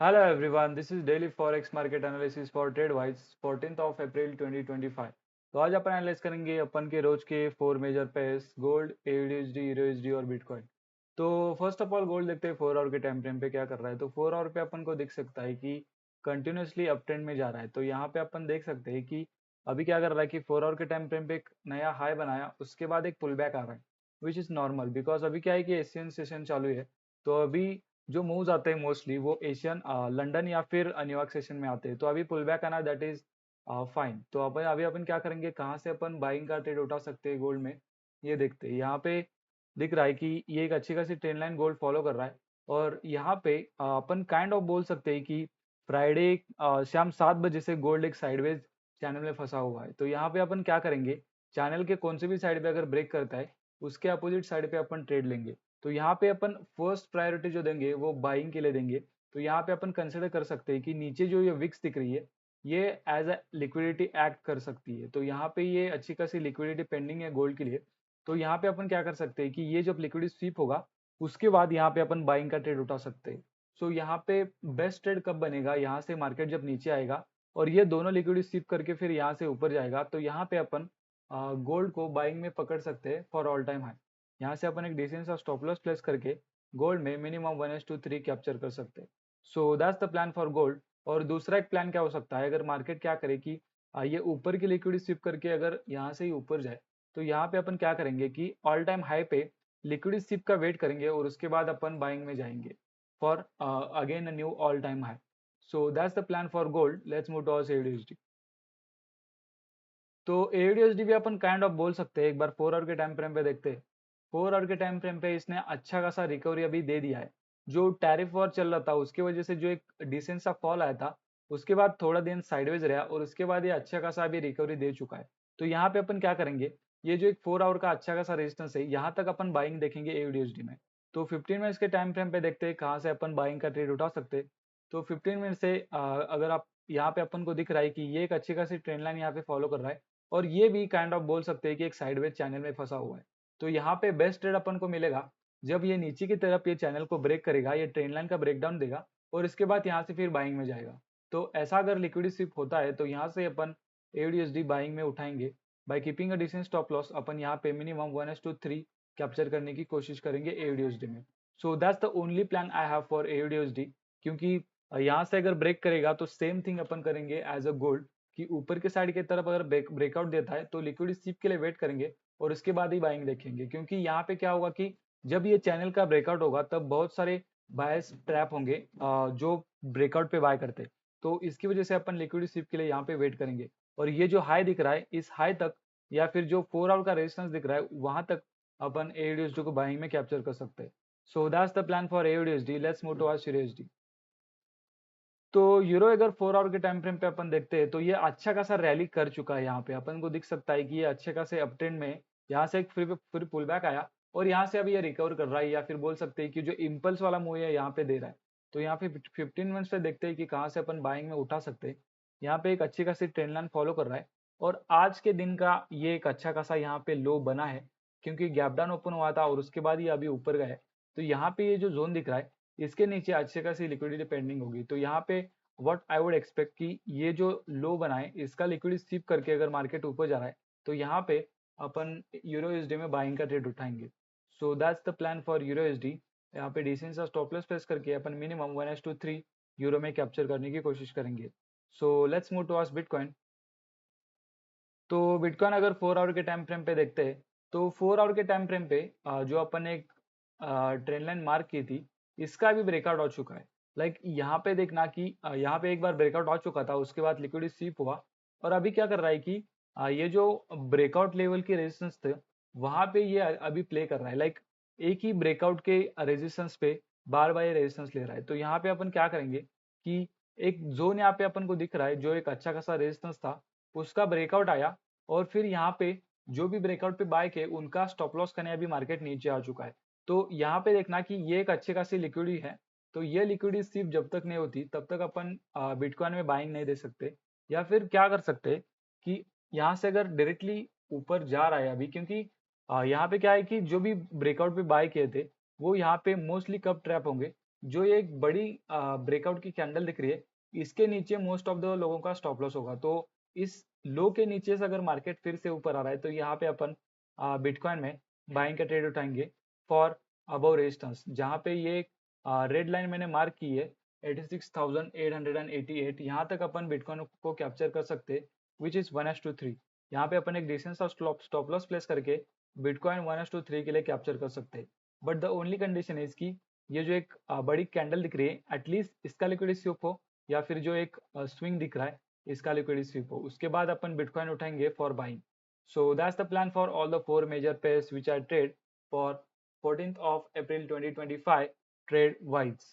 Hello everyone, this is daily forex market analysis for TradeWise 14th of April 2025। तो आज अपन analyse करेंगे अपन के रोज के 4 major pairs gold, AUD, euro और बिटकॉइन। तो फर्स्ट ऑफ ऑल गोल्ड देखते हैं 4 आवर के टाइम फ्रेम पे क्या कर रहा है। तो 4 आवर पे अपन को दिख सकता है कि कंटिन्यूसली अप ट्रेंड में जा रहा है। तो यहाँ पे अपन देख सकते हैं कि अभी क्या कर रहा है कि 4 आवर के टाइम फ्रेम पे एक नया हाई बनाया, उसके बाद एक पुल बैक आ रहा है विच इज नॉर्मल बिकॉज अभी क्या है कि एशियन सेशन चालू है। तो अभी जो मूव्स आते हैं मोस्टली वो एशियन लंदन या फिर न्यूयॉर्क सेशन में आते हैं। तो अभी पुल बैक आना दैट इज फाइन। तो अपन अभी अपन क्या करेंगे, कहाँ से अपन बाइंग का ट्रेड उठा सकते हैं गोल्ड में, ये देखते हैं। यहाँ पे दिख रहा है कि ये एक अच्छी खासी ट्रेंड लाइन गोल्ड फॉलो कर रहा है। और यहाँ पे अपन काइंड ऑफ बोल सकते हैं कि फ्राइडे शाम 7 बजे से गोल्ड एक साइडवेज चैनल में फंसा हुआ है। तो यहाँ पे अपन क्या करेंगे, चैनल के कौन से भी साइड पे अगर ब्रेक करता है उसके अपोजिट साइड पे अपन ट्रेड लेंगे। तो यहाँ पे अपन फर्स्ट प्रायोरिटी जो देंगे वो बाइंग के लिए देंगे। तो यहाँ पे अपन कंसिडर कर सकते हैं कि नीचे जो ये विक्स दिख रही है ये एज अ लिक्विडिटी एक्ट कर सकती है। तो यहाँ पे ये अच्छी खासी लिक्विडिटी पेंडिंग है गोल्ड के लिए। तो यहाँ पे अपन क्या कर सकते हैं कि ये जब लिक्विडिटी स्वीप होगा उसके बाद यहाँ पे अपन बाइंग का ट्रेड उठा सकते हैं। सो यहाँ पे बेस्ट ट्रेड कब बनेगा, यहाँ से मार्केट जब नीचे आएगा और ये दोनों लिक्विडिटी स्वीप करके फिर यहाँ से ऊपर जाएगा, तो यहाँ पे अपन गोल्ड को बाइंग में पकड़ सकते हैं फॉर ऑल टाइम हाई। यहाँ से अपन एक डिसेंट सा स्टॉप लॉस प्लेस करके गोल्ड में मिनिमम 1:3 कैप्चर कर सकते हैं। सो that's the plan for gold. और दूसरा एक प्लान क्या हो सकता है, अगर मार्केट क्या करे कि ये ऊपर की लिक्विडिटी स्विप करके अगर यहाँ से ही ऊपर जाए, तो यहाँ पे अपन क्या करेंगे कि ऑल टाइम हाई पे लिक्विडिटी स्विप का वेट करेंगे और उसके बाद अपन बाइंग में जाएंगे for again a knew all time high. So that's the plan for gold. Let's move towards AUD। तो AUD भी अपन काइंड ऑफ बोल सकते हैं, एक बार 4 आवर के टाइम फ्रेम पे देखते हैं। 4 आवर के टाइम फ्रेम पे इसने अच्छा खासा रिकवरी अभी दे दिया है। जो टैरिफ वॉर चल रहा था उसकी वजह से जो एक डिसेंट सा फॉल आया था, उसके बाद थोड़ा दिन साइडवेज रहा और उसके बाद ये अच्छा खासा अभी रिकवरी दे चुका है। तो यहाँ पे अपन क्या करेंगे, ये जो एक 4 आवर का अच्छा खासा रेजिस्टेंस है यहाँ तक अपन बाइंग देखेंगे AUD में। तो 15 मिनट्स के टाइम फ्रेम पे देखते हैं कहाँ से अपन बाइंग का ट्रेड उठा सकते हैं। तो 15 मिनट से अगर आप यहाँ पे अपन को दिख रहा है कि ये एक अच्छी खासी ट्रेंड लाइन यहाँ पे फॉलो कर रहा है और ये भी काइंड ऑफ बोल सकते हैं कि एक साइडवेज चैनल में फंसा हुआ है। तो यहाँ पे बेस्ट ट्रेड अपन को मिलेगा जब ये नीचे की तरफ ये चैनल को ब्रेक करेगा, ये ट्रेंड लाइन का ब्रेकडाउन देगा और इसके बाद यहाँ से फिर बाइंग में जाएगा। तो ऐसा अगर लिक्विडिटी स्विप होता है तो यहाँ से अपन AUD बाइंग में उठाएंगे। By keeping a decent stop loss अपन यहाँ पे मिनिमम 1:3 कैप्चर करने की कोशिश करेंगे AUD में। सो that's the only plan I have for AUD। क्योंकि यहाँ से अगर ब्रेक करेगा तो सेम थिंग अपन करेंगे एज अ गोल्ड कि ऊपर के साइड की तरफ अगर ब्रेकआउट देता है तो लिक्विडिटी स्विप के लिए वेट करेंगे और उसके बाद ही बाइंग देखेंगे। क्योंकि यहाँ पे क्या होगा कि जब ये चैनल का ब्रेकआउट होगा तब बहुत सारे बायर्स ट्रैप होंगे जो ब्रेकआउट पे बाय करते। तो इसकी वजह से अपन लिक्विडिटी स्विप के लिए यहाँ पे वेट करेंगे और ये जो हाई दिख रहा है इस हाई तक या फिर जो 4 आवर का रेजिस्टेंस दिख रहा है वहां तक अपन AUD को बाइंग में कैप्चर कर सकते हैं। सो that's the plan for AUD। Let's move towards USD। तो यूरो अगर 4 आवर के टाइम फ्रेम पे अपन देखते हैं तो ये अच्छा खासा रैली कर चुका है। यहाँ पे अपन को दिख सकता है कि ये अच्छे खासे अप ट्रेंड में यहाँ से एक फिर पुल बैक आया और यहाँ से अभी ये रिकवर कर रहा है, या फिर बोल सकते हैं कि जो इम्पल्स वाला मूव है यहाँ पे दे रहा है। तो यहाँ पे 15 मिनट्स पे देखते हैं कि कहाँ से अपन बाइंग में उठा सकते हैं। यहाँ पे एक अच्छी खासी ट्रेंड लाइन फॉलो कर रहा है और आज के दिन का ये एक अच्छा खासा यहाँ पे लो बना है क्योंकि गैप डाउन ओपन हुआ था और उसके बाद ये अभी ऊपर गया है। तो यहाँ पे ये जो जोन दिख रहा है इसके नीचे अच्छे खासी लिक्विडिटी पेंडिंग होगी। तो यहाँ पे व्हाट आई वुड एक्सपेक्ट कि ये जो लो बनाए इसका लिक्विडिटी स्वीप करके अगर मार्केट ऊपर जा रहा है तो यहाँ पे अपन यूरो USD में बाइंग का ट्रेड उठाएंगे। सो that's the plan for euro USD। यहाँ पे डिसेंट सा स्टॉप लॉस प्लेस करके अपन मिनिमम 1:3 यूरो में कैप्चर करने की कोशिश करेंगे। So let's move towards bitcoin. तो बिटकॉइन अगर 4 आवर के टाइम फ्रेम पे देखते हैं तो 4 आवर के टाइम फ्रेम पे जो अपन एक ट्रेंड लाइन मार्क की थी इसका भी ब्रेकआउट हो चुका है। लाइक यहाँ पे देखना कि यहाँ पे एक बार ब्रेकआउट हो चुका था, उसके बाद लिक्विडिटी स्वीप हुआ और अभी क्या कर रहा है कि ये जो ब्रेकआउट लेवल की रेजिस्टेंस थे वहां पे ये अभी प्ले कर रहा है। लाइक एक ही ब्रेकआउट के रेजिस्टेंस पे बार बार ये रेजिस्टेंस ले रहा है। तो यहाँ पे अपन क्या करेंगे कि एक जोन यहाँ पे अपन को दिख रहा है जो एक अच्छा खासा रेजिस्टेंस था, उसका ब्रेकआउट आया और फिर यहाँ पे जो भी ब्रेकआउट पे बाय किए उनका स्टॉप लॉस करने अभी मार्केट नीचे आ चुका है। तो यहाँ पे देखना कि ये एक अच्छी खासी लिक्विडिटी है। तो ये लिक्विडिटी सिर्फ जब तक नहीं होती तब तक अपन बिटकॉइन में बाइंग नहीं दे सकते। या फिर क्या कर सकते कि यहाँ से अगर डायरेक्टली ऊपर जा रहा है अभी, क्योंकि यहाँ पे क्या है कि जो भी ब्रेकआउट पे बाय किए थे वो यहाँ पे मोस्टली कब ट्रैप होंगे जो ये एक बड़ी ब्रेकआउट की कैंडल दिख रही है, इसके नीचे मोस्ट ऑफ द लोगों का स्टॉप लॉस होगा। तो इस लो के नीचे से अगर मार्केट फिर से ऊपर आ रहा है तो यहाँ पे अपन बिटकॉइन में बाइंग का ट्रेड उठाएंगे फॉर अबव रेजिस्टेंस, जहाँ पे ये रेड लाइन मैंने मार्क की है 86,888, यहाँ तक अपन बिटकॉइन को कैप्चर कर सकते हैं, विच इज 1:3। यहाँ पे अपन एक डिसेंट सा स्टॉप लॉस प्लेस करके बिटकॉइन 1:3 के लिए कैप्चर कर सकते हैं। But the only condition is की ये जो एक बड़ी कैंडल दिख रही है एटलीस्ट इसका लिक्विडिटी स्वीप हो, या फिर जो एक स्विंग दिख रहा है इसका लिक्विडिटी स्वीप हो, उसके बाद अपन बिटकॉइन उठाएंगे for buying. So that's the plan for all the 4 major pairs which are trade for 14th of April 2025 trade wise।